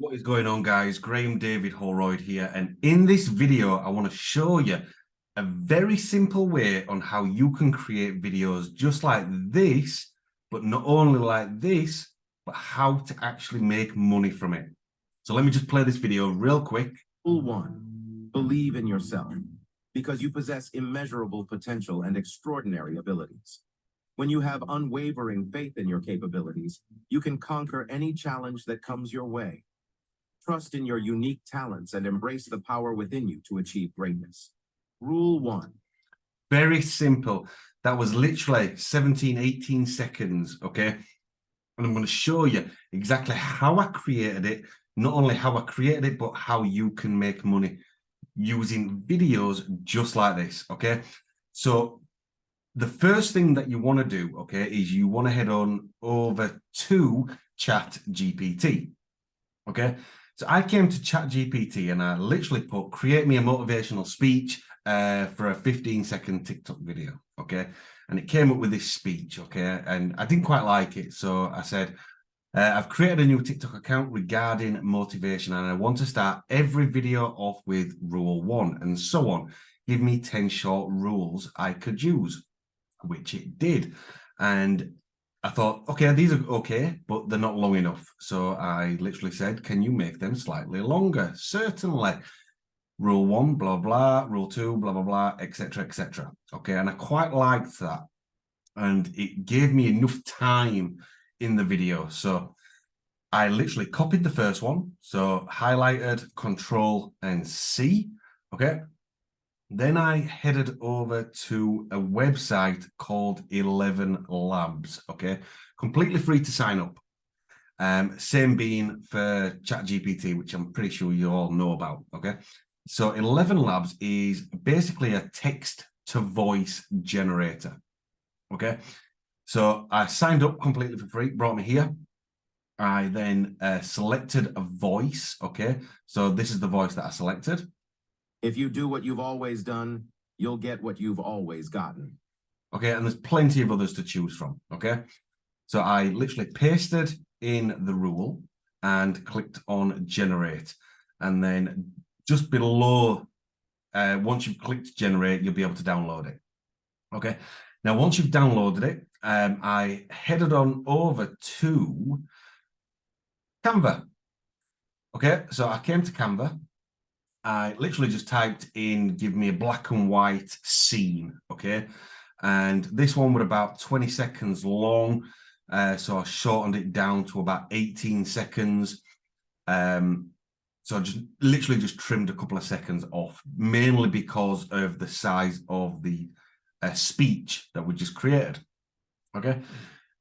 What is going on, guys? Graham David Holroyd here, and in this video I want to show you a very simple way on how you can create videos just like this, but not only like this, but how to actually make money from it. So let me just play this video real quick. Rule 1. Believe in yourself, because you possess immeasurable potential and extraordinary abilities. When you have unwavering faith in your capabilities, you can conquer any challenge that comes your way. Trust in your unique talents and embrace the power within you to achieve greatness. Rule 1. Very simple. That was literally 17, 18 seconds, okay? And I'm going to show you exactly how I created it, not only how I created it, but how you can make money using videos just like this, okay? So the first thing that you want to do, okay, is you want to head on over to ChatGPT, okay? So I came to ChatGPT and I literally put, create me a motivational speech for a 15-second TikTok video, okay? And it came up with this speech, okay? And I didn't quite like it. So I said, I've created a new TikTok account regarding motivation and I want to start every video off with rule 1 and so on. Give me 10 short rules I could use, which it did. And I thought, okay, these are okay, but they're not long enough. So I literally said, can you make them slightly longer? Certainly. Rule 1, blah, blah, rule 2, blah, blah, blah, etc., etc. Okay, and I quite liked that. And it gave me enough time in the video. So I literally copied the first one. So highlighted, Control and C. Okay. Then I headed over to a website called 11 Labs, okay? Completely free to sign up. Same being for ChatGPT, which I'm pretty sure you all know about, okay? So 11 Labs is basically a text-to-voice generator, okay? So I signed up completely for free, brought me here. I then selected a voice, okay? So this is the voice that I selected. If you do what you've always done, you'll get what you've always gotten. Okay, and there's plenty of others to choose from, okay? So I literally pasted in the rule and clicked on generate. And then just below, once you've clicked generate, you'll be able to download it. Okay, now once you've downloaded it, I headed on over to Canva. Okay, so I came to Canva. I literally just typed in, give me a black and white scene, okay? And this one was about 20 seconds long. So I shortened it down to about 18 seconds. So I just literally just trimmed a couple of seconds off, mainly because of the size of the speech that we just created, okay?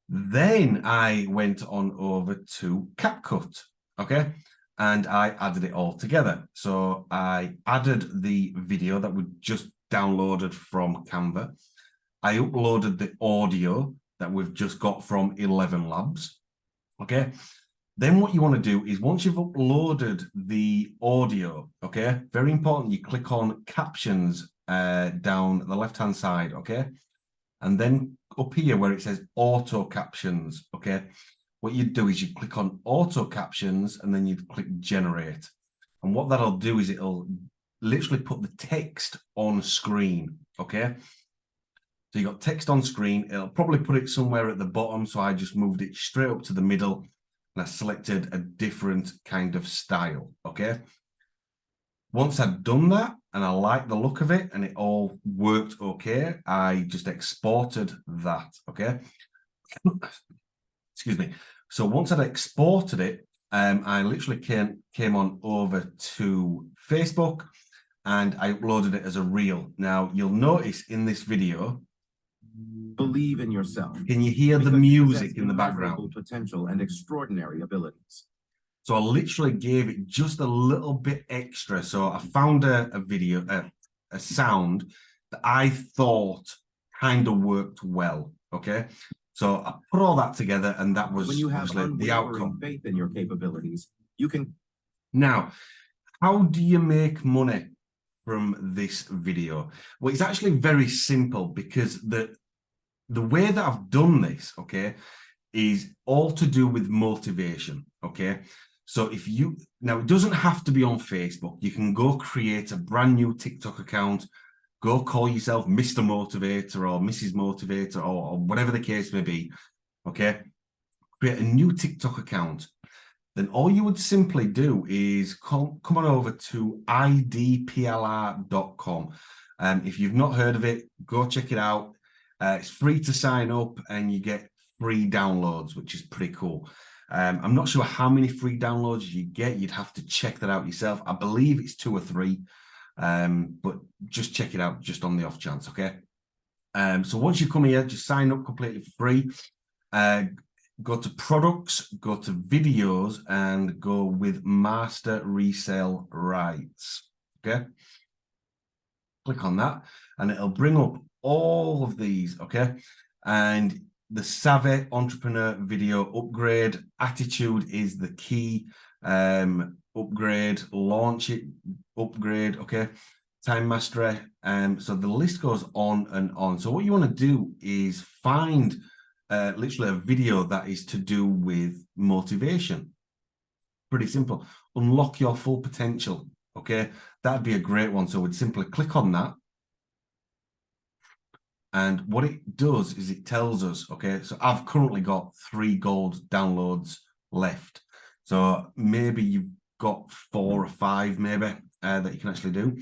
Then I went on over to Capcut, okay? And I added it all together. So I added the video that we just downloaded from Canva. I uploaded the audio that we've just got from 11 Labs. Okay. Then what you want to do is once you've uploaded the audio, okay, very important, you click on captions down the left-hand side, okay? And then up here where it says auto captions, okay? What you do is you click on auto captions and then you click generate. And what that'll do is it'll literally put the text on screen, okay? So you got text on screen. It'll probably put it somewhere at the bottom. So I just moved it straight up to the middle and I selected a different kind of style, okay? Once I'd done that and I liked the look of it and it all worked okay, I just exported that, okay? Excuse me. So once I'd exported it, I literally came on over to Facebook and I uploaded it as a reel. Now, you'll notice in this video, believe in yourself. Can you hear the music in the background? Potential and extraordinary abilities. So I literally gave it just a little bit extra. So I found a video, a sound that I thought kind of worked well, okay? So I put all that together and that was when you have the outcome. Faith in your capabilities, you can. Now, how do you make money from this video? Well, it's actually very simple because the way that I've done this, okay, is all to do with motivation, okay? So now it doesn't have to be on Facebook. You can go create a brand new TikTok account, go call yourself Mr. Motivator or Mrs. Motivator or whatever the case may be. Okay. Create a new TikTok account. Then all you would simply do is come on over to idplr.com. If you've not heard of it, go check it out. It's free to sign up and you get free downloads, which is pretty cool. I'm not sure how many free downloads you get. You'd have to check that out yourself. I believe it's 2 or 3, but just check it out just on the off chance, okay? So once you come here, just sign up completely for free. Go to products, go to videos, and go with master resale rights. Okay. Click on that, and it'll bring up all of these. Okay. And the Savvy Entrepreneur video upgrade, attitude is the key. Upgrade, launch it, upgrade. Okay. Time mastery. So the list goes on and on. So what you want to do is find literally a video that is to do with motivation. Pretty simple. Unlock your full potential. Okay, that'd be a great one. So we'd simply click on that. And what it does is it tells us, okay, so I've currently got 3 gold downloads left. So maybe you've got 4 or 5 maybe that you can actually do.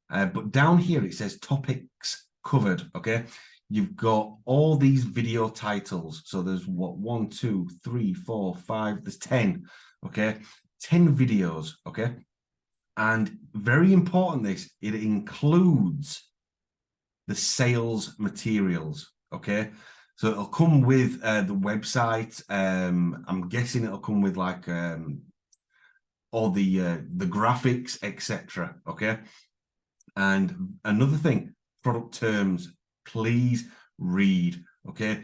But down here it says topics covered, okay? You've got all these video titles. So there's what, 1, 2, 3, 4, 5, there's 10, okay? 10 videos, okay? And very important, it includes the sales materials, okay? So it'll come with the website. I'm guessing it'll come with like all the graphics, etc. Okay. And another thing, product terms, please read. Okay.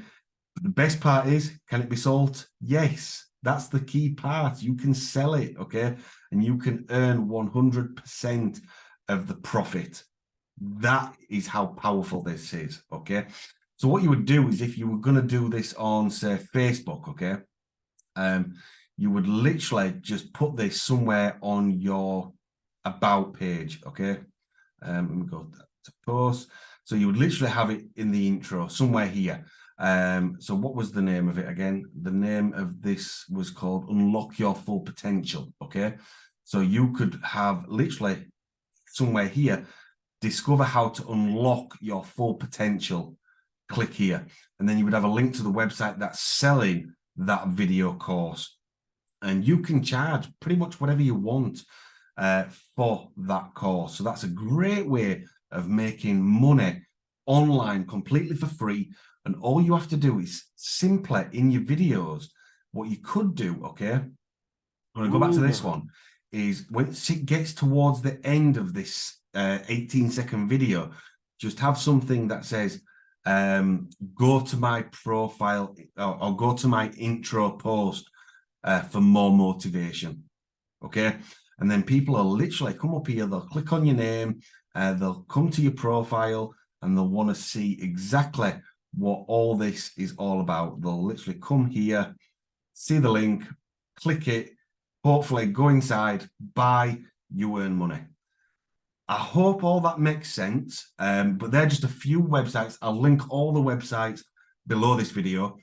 But the best part is, can it be sold? Yes, that's the key part. You can sell it, okay, and you can earn 100% of the profit. That is how powerful this is, okay? So what you would do is, if you were going to do this on, say, Facebook, okay, you would literally just put this somewhere on your about page, okay? Let me go to post. So you would literally have it in the intro somewhere here. So what was the name of it again? The name of this was called Unlock Your Full Potential, okay? So you could have literally somewhere here, discover how to unlock your full potential. Click here. And then you would have a link to the website that's selling that video course. And you can charge pretty much whatever you want for that course. So that's a great way of making money online completely for free. And all you have to do is simply in your videos, what you could do, okay, I'm going to go back to this one, is once it gets towards the end of this 18-second video, just have something that says, go to my profile or go to my intro post for more motivation, okay? And then people will literally come up here, they'll click on your name, they'll come to your profile, and they'll want to see exactly what all this is all about. They'll literally come here, see the link, click it, hopefully go inside, buy, you earn money. I hope all that makes sense, but they're just a few websites. I'll link all the websites below this video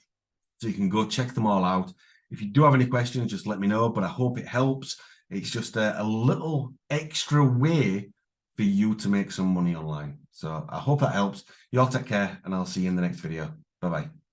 so you can go check them all out. If you do have any questions, just let me know, but I hope it helps. It's just a little extra way for you to make some money online. So I hope that helps. You all take care, and I'll see you in the next video. Bye-bye.